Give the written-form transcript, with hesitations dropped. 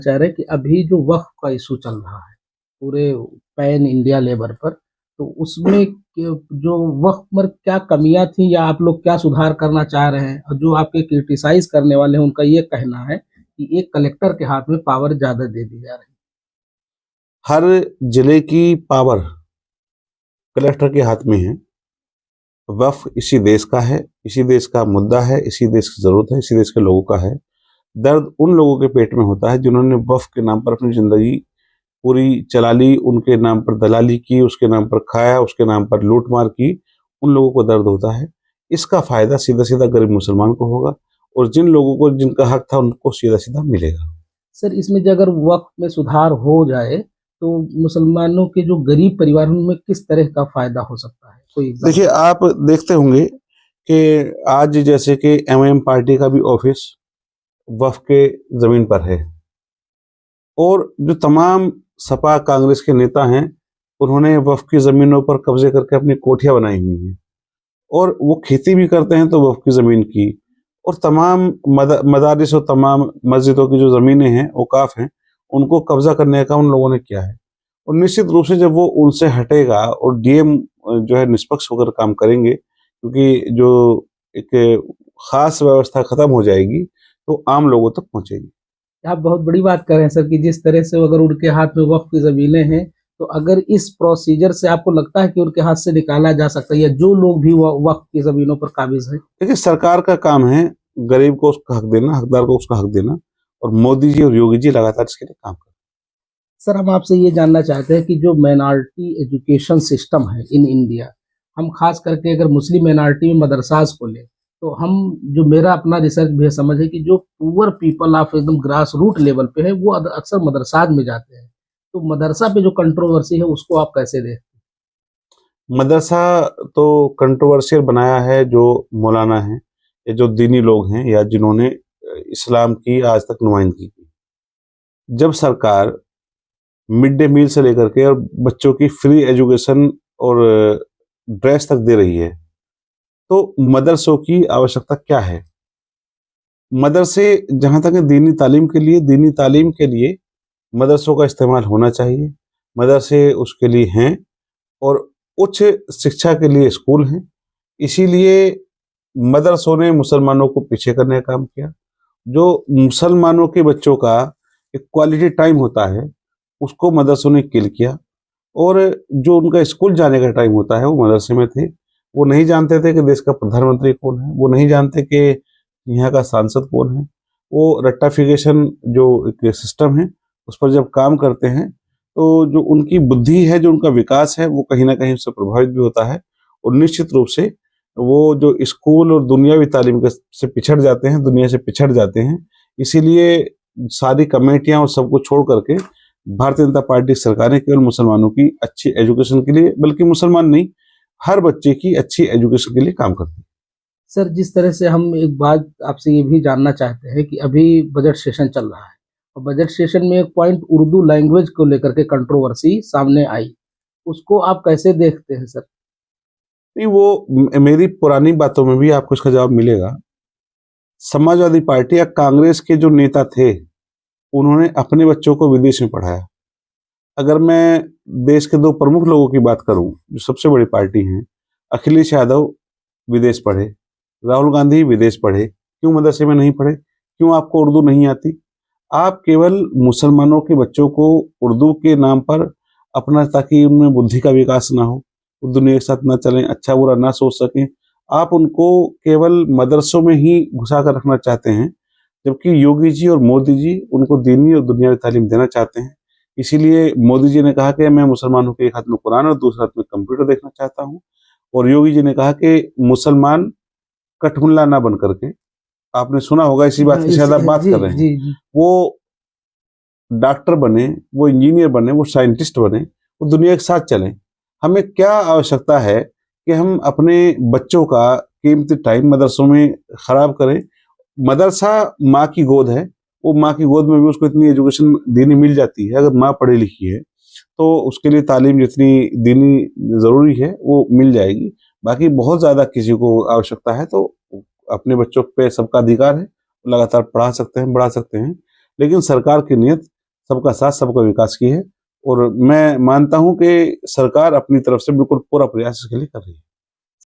चाह रहे हैं कि अभी जो वक़्फ़ का इश्यू चल रहा है, पूरे पैन इंडिया लेवल पर, तो उसमें जो वक़्फ़ पर क्या कमियाँ थी या आप लोग क्या सुधार करना चाह रहे हैं? और जो आपके क्रिटिसाइज़ करने वाले हैं, उनका ये कहना है कि एक कलेक्टर के हाथ में पावर ज़्यादा दे दी जा रही है। हर जिले की पावर कलेक्टर के हाथ में है। वक्फ इसी देश का है, इसी देश का मुद्दा है, इसी देश की जरूरत है, इसी देश के लोगों का है। दर्द उन लोगों के पेट में होता है जिन्होंने वक्फ के नाम पर अपनी जिंदगी पूरी चला ली, उनके नाम पर दलाली की, उसके नाम पर खाया, उसके नाम पर लूटमार की। उन लोगों को दर्द होता है। इसका फायदा सीधा सीधा गरीब मुसलमान को होगा, और जिन लोगों को जिनका हक था उनको सीधा सीधा मिलेगा। सर, इसमें जो अगर वक़्फ़ में सुधार हो जाए, तो मुसलमानों के जो गरीब परिवार हैं, उनमें किस तरह का फ़ायदा हो सकता है? कोई देखिए, एग्ज़ाम्पल? आप देखते होंगे कि आज जैसे कि एमआईएम पार्टी का भी ऑफिस वक्फ के जमीन पर है, और जो तमाम सपा कांग्रेस के नेता हैं उन्होंने वक्फ की जमीनों पर कब्जे करके अपनी कोठियां बनाई हुई हैं, और वो खेती भी करते हैं तो वक्फ की जमीन की। और तमाम मदारिस और तमाम मस्जिदों की जो जमीनें हैं, औकाफ हैं, उनको कब्जा करने का उन लोगों ने किया है। और निश्चित रूप से जब वो उनसे हटेगा और डीएम जो है निष्पक्ष होकर काम करेंगे, क्योंकि जो एक खास व्यवस्था खत्म हो जाएगी तो आम लोगों तक पहुंचेगी। आप बहुत बड़ी बात कर रहे हैं सर कि जिस तरह से अगर उनके हाथ में वक़्फ़ की ज़मीनें हैं, तो अगर इस प्रोसीजर से आपको लगता है कि उनके हाथ से निकाला जा सकता है या जो लोग भी व वक़्फ़ की ज़मीनों पर काबिज़ हैं? देखिए, सरकार का काम है गरीब को उसका हक देना, हकदार को उसका हक देना, और मोदी जी और योगी जी लगातार इसके लिए काम कर रहे सर, हम आपसे ये जानना चाहते हैं कि जो माइनॉरिटी एजुकेशन सिस्टम है इन इंडिया, हम ख़ास करके अगर मुस्लिम माइनॉरिटी में मदरसाज़ को लें, तो हम जो मेरा अपना रिसर्च भी है समझ है कि जो पुअर पीपल ऑफ एकदम ग्रास रूट लेवल पे है, वो अक्सर मदरसाज़ में जाते हैं। तो मदरसा पे जो कंट्रोवर्सी है, उसको आप कैसे देखते हैं? हैं। मदरसा तो कंट्रोवर्शियल बनाया है जो मौलाना हैं, या जो दीनी लोग हैं, या जिन्होंने इस्लाम की आज तक नुमाइंदगी की। जब सरकार मिड डे मील से लेकर के और बच्चों की फ्री एजुकेशन और ड्रेस तक दे रही है, तो मदरसों की आवश्यकता क्या है? मदरसे जहां तक है दीनी तालीम के लिए मदरसों का इस्तेमाल होना चाहिए। मदरसे उसके लिए हैं, और उच्च शिक्षा के लिए स्कूल हैं। इसीलिए मदरसों ने मुसलमानों को पीछे करने का काम किया। जो मुसलमानों के बच्चों का एक क्वालिटी टाइम होता है, उसको मदरसों ने किल किया। और जो उनका स्कूल जाने का टाइम होता है वो मदरसे में थे। वो नहीं जानते थे कि देश का प्रधानमंत्री कौन है, वो नहीं जानते कि यहाँ का सांसद कौन है। वो रट्टाफिकेशन जो एक सिस्टम है उस पर जब काम करते हैं, तो जो उनकी बुद्धि है, जो उनका विकास है, वो कहीं ना कहीं उससे प्रभावित भी होता है। और निश्चित रूप से वो जो स्कूल और दुनियावी तालीम से पिछड़ जाते हैं, दुनिया से पिछड़ जाते हैं। इसीलिए सारी कमेटियां और सबको छोड़ करके भारतीय जनता पार्टी सरकार ने केवल मुसलमानों की अच्छी एजुकेशन के लिए, बल्कि मुसलमान नहीं, हर बच्चे की अच्छी एजुकेशन के लिए काम करती है। सर, जिस तरह से हम एक बात आपसे ये भी जानना चाहते हैं कि अभी बजट सेशन चल रहा है और बजट सेशन में एक पॉइंट उर्दू लैंग्वेज को लेकर के कंट्रोवर्सी सामने आई। उसको आप कैसे देखते हैं सर? नहीं, वो मेरी पुरानी बातों में भी आपको इसका जवाब मिलेगा। समाजवादी पार्टी या कांग्रेस के जो नेता थे, उन्होंने अपने बच्चों को विदेश में पढ़ाया। अगर मैं देश के दो प्रमुख लोगों की बात करूं जो सबसे बड़ी पार्टी हैं, अखिलेश यादव विदेश पढ़े, राहुल गांधी विदेश पढ़े। क्यों मदरसे में नहीं पढ़े? क्यों आपको उर्दू नहीं आती? आप केवल मुसलमानों के बच्चों को उर्दू के नाम पर अपना, ताकि उनमें बुद्धि का विकास ना हो, वो दुनिया के साथ ना चलें, अच्छा बुरा ना सोच सकें, आप उनको केवल मदरसों में ही घुसा कर रखना चाहते हैं। जबकि योगी जी और मोदी जी उनको दीनी और दुनियावी तालीम देना चाहते हैं। इसीलिए मोदी जी ने कहा कि मैं मुसलमानों के एक हाथ में कुरान और दूसरे हाथ में कंप्यूटर देखना चाहता हूँ। और योगी जी ने कहा कि मुसलमान कठमुल्ला ना बन करके, आपने सुना होगा, इसी बात हाँ, की इस शायद आप बात जी, कर रहे हैं, जी, जी। वो डॉक्टर बने, वो इंजीनियर बने, वो साइंटिस्ट बने, वो दुनिया के साथ चलें। हमें क्या आवश्यकता है कि हम अपने बच्चों का कीमती टाइम मदरसों में खराब करें? मदरसा माँ की गोद है, वो माँ की गोद में भी उसको इतनी एजुकेशन दीनी मिल जाती है। अगर माँ पढ़ी लिखी है तो उसके लिए तालीम जितनी दीनी जरूरी है वो मिल जाएगी। बाकी बहुत ज्यादा किसी को आवश्यकता है तो अपने बच्चों पे सबका अधिकार है, लगातार पढ़ा सकते हैं, बढ़ा सकते हैं। लेकिन सरकार की नीयत सबका साथ सबका विकास की है और मैं मानता हूं कि सरकार अपनी तरफ से बिल्कुल पूरा प्रयास इसके लिए कर रही है।